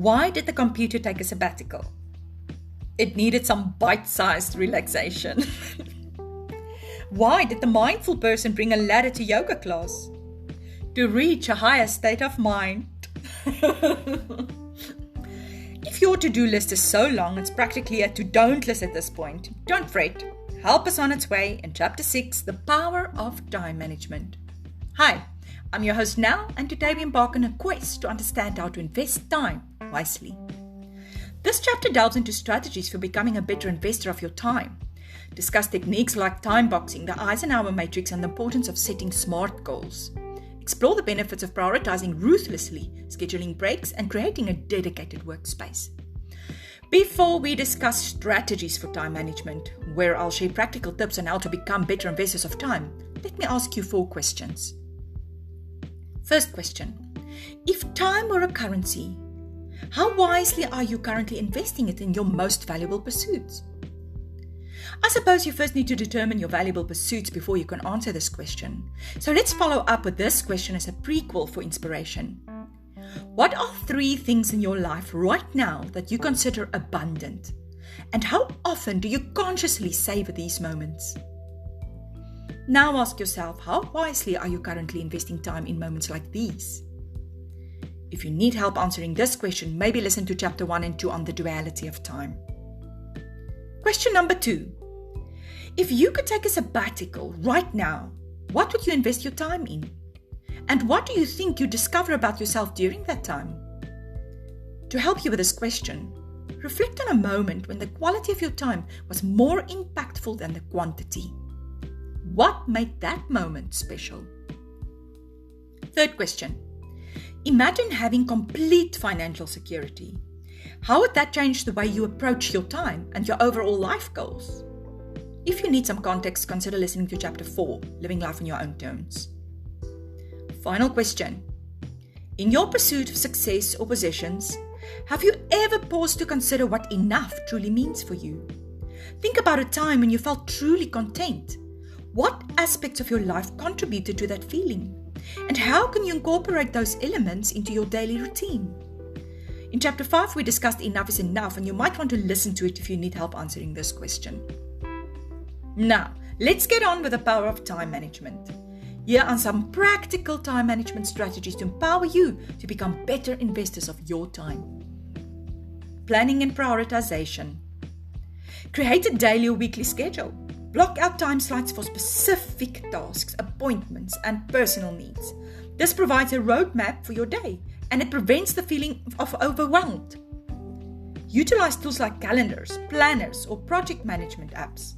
Why did the computer take a sabbatical? It needed some bite-sized relaxation. Why did the mindful person bring a ladder to yoga class? To reach a higher state of mind. If your to-do list is so long, it's practically a to-don't list at this point. Don't fret. Help is on its way in Chapter 6, The Power of Time Management. Hi, I'm your host Nell, and today we embark on a quest to understand how to invest time wisely. This chapter delves into strategies for becoming a better investor of your time. Discuss techniques like time boxing, the Eisenhower matrix, and the importance of setting SMART goals. Explore the benefits of prioritizing ruthlessly, scheduling breaks, and creating a dedicated workspace. Before we discuss strategies for time management, where I'll share practical tips on how to become better investors of time, let me ask you 4 questions. First question: if time were a currency, how wisely are you currently investing it in your most valuable pursuits? I suppose you first need to determine your valuable pursuits before you can answer this question. So let's follow up with this question as a prequel for inspiration. What are 3 things in your life right now that you consider abundant? And how often do you consciously savor these moments? Now ask yourself, how wisely are you currently investing time in moments like these? If you need help answering this question, maybe listen to Chapter 1 and 2 on the duality of time. Question number 2. If you could take a sabbatical right now, what would you invest your time in? And what do you think you discover about yourself during that time? To help you with this question, reflect on a moment when the quality of your time was more impactful than the quantity. What made that moment special? Third question. Imagine having complete financial security. How would that change the way you approach your time and your overall life goals? If you need some context, consider listening to Chapter 4, Living Life on Your Own Terms. Final question. In your pursuit of success or possessions, have you ever paused to consider what enough truly means for you? Think about a time when you felt truly content. What aspects of your life contributed to that feeling? And how can you incorporate those elements into your daily routine? In Chapter 5, we discussed enough is enough, and you might want to listen to it if you need help answering this question. Now, let's get on with the power of time management. Here are some practical time management strategies to empower you to become better investors of your time. Planning and prioritization. Create a daily or weekly schedule. Block out time slots for specific tasks, appointments, and personal needs. This provides a roadmap for your day, and it prevents the feeling of overwhelmed. Utilize tools like calendars, planners, or project management apps.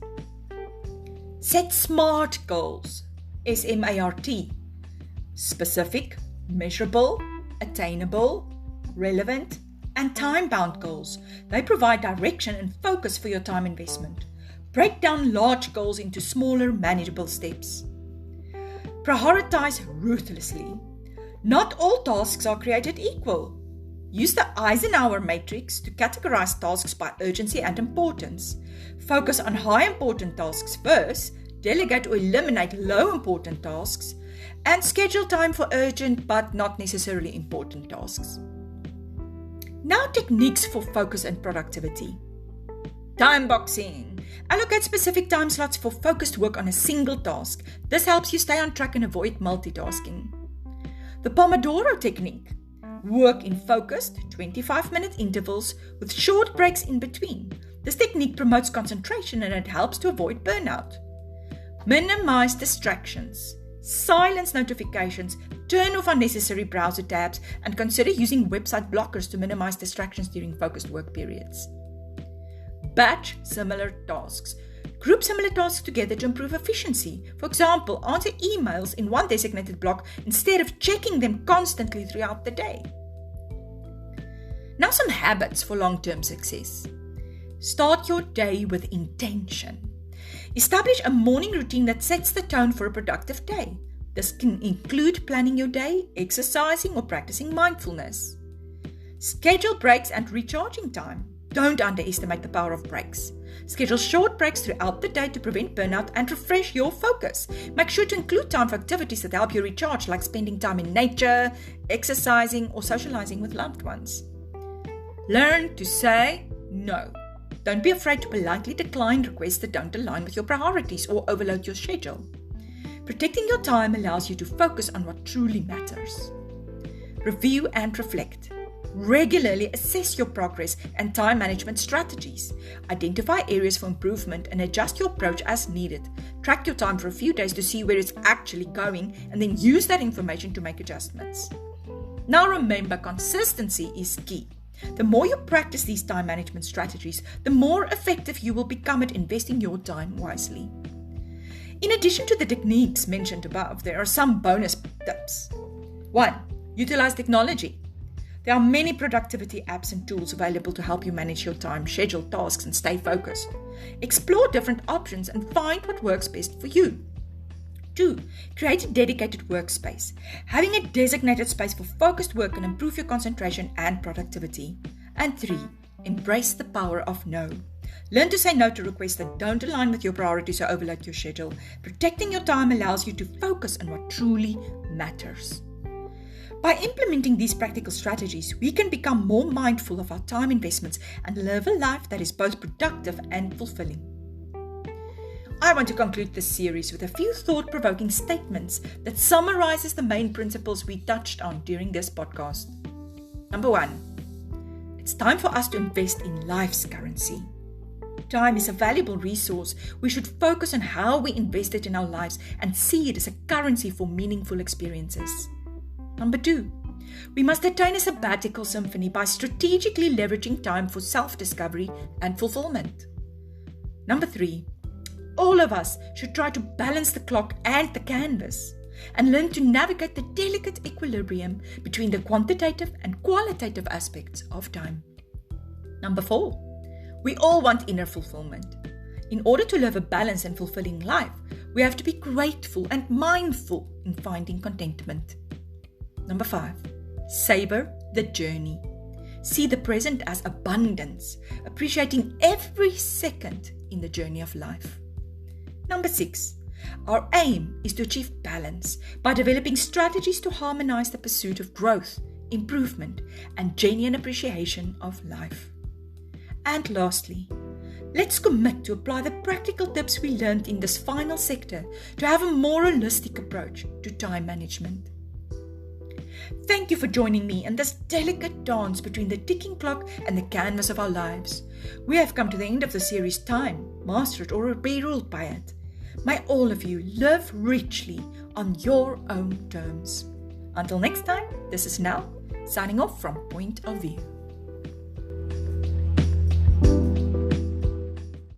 Set SMART goals, S-M-A-R-T. Specific, measurable, attainable, relevant, and time-bound goals. They provide direction and focus for your time investment. Break down large goals into smaller, manageable steps. Prioritize ruthlessly. Not all tasks are created equal. Use the Eisenhower matrix to categorize tasks by urgency and importance. Focus on high important tasks first, delegate or eliminate low important tasks, and schedule time for urgent but not necessarily important tasks. Now, techniques for focus and productivity. Time boxing. Allocate specific time slots for focused work on a single task. This helps you stay on track and avoid multitasking. The Pomodoro technique. Work in focused 25-minute intervals with short breaks in between. This technique promotes concentration and it helps to avoid burnout. Minimize distractions. Silence notifications. Turn off unnecessary browser tabs and consider using website blockers to minimize distractions during focused work periods. Batch similar tasks. Group similar tasks together to improve efficiency. For example, answer emails in one designated block instead of checking them constantly throughout the day. Now, some habits for long-term success. Start your day with intention. Establish a morning routine that sets the tone for a productive day. This can include planning your day, exercising, or practicing mindfulness. Schedule breaks and recharging time. Don't underestimate the power of breaks. Schedule short breaks throughout the day to prevent burnout and refresh your focus. Make sure to include time for activities that help you recharge, like spending time in nature, exercising, or socializing with loved ones. Learn to say no. Don't be afraid to politely decline requests that don't align with your priorities or overload your schedule. Protecting your time allows you to focus on what truly matters. Review and reflect. Regularly assess your progress and time management strategies. Identify areas for improvement and adjust your approach as needed. Track your time for a few days to see where it's actually going and then use that information to make adjustments. Now remember, consistency is key. The more you practice these time management strategies, the more effective you will become at investing your time wisely. In addition to the techniques mentioned above, there are some bonus tips. 1. Utilize technology. There are many productivity apps and tools available to help you manage your time, schedule tasks, and stay focused. Explore different options and find what works best for you. 2. Create a dedicated workspace. Having a designated space for focused work can improve your concentration and productivity. And 3. Embrace the power of no. Learn to say no to requests that don't align with your priorities or overload your schedule. Protecting your time allows you to focus on what truly matters. By implementing these practical strategies, we can become more mindful of our time investments and live a life that is both productive and fulfilling. I want to conclude this series with a few thought-provoking statements that summarizes the main principles we touched on during this podcast. Number 1. It's time for us to invest in life's currency. Time is a valuable resource. We should focus on how we invest it in our lives and see it as a currency for meaningful experiences. Number 2. We maintain a sabbatical symphony by strategically leveraging time for self-discovery and fulfillment. Number 3. All of us should try to balance the clock and the canvas and learn to navigate the delicate equilibrium between the quantitative and qualitative aspects of time. Number 4. We all want inner fulfillment. In order to live a balanced and fulfilling life, we have to be grateful and mindful in finding contentment. Number 5. Savor the journey. See the present as abundance, appreciating every second in the journey of life. Number 6. Our aim is to achieve balance by developing strategies to harmonize the pursuit of growth, improvement, and genuine appreciation of life. And lastly, let's commit to apply the practical tips we learned in this final sector to have a more holistic approach to time management. Thank you for joining me in this delicate dance between the ticking clock and the canvas of our lives. We have come to the end of the series Time, Master It or Be Ruled by It. May all of you live richly on your own terms. Until next time, this is Nell, signing off from Point of View.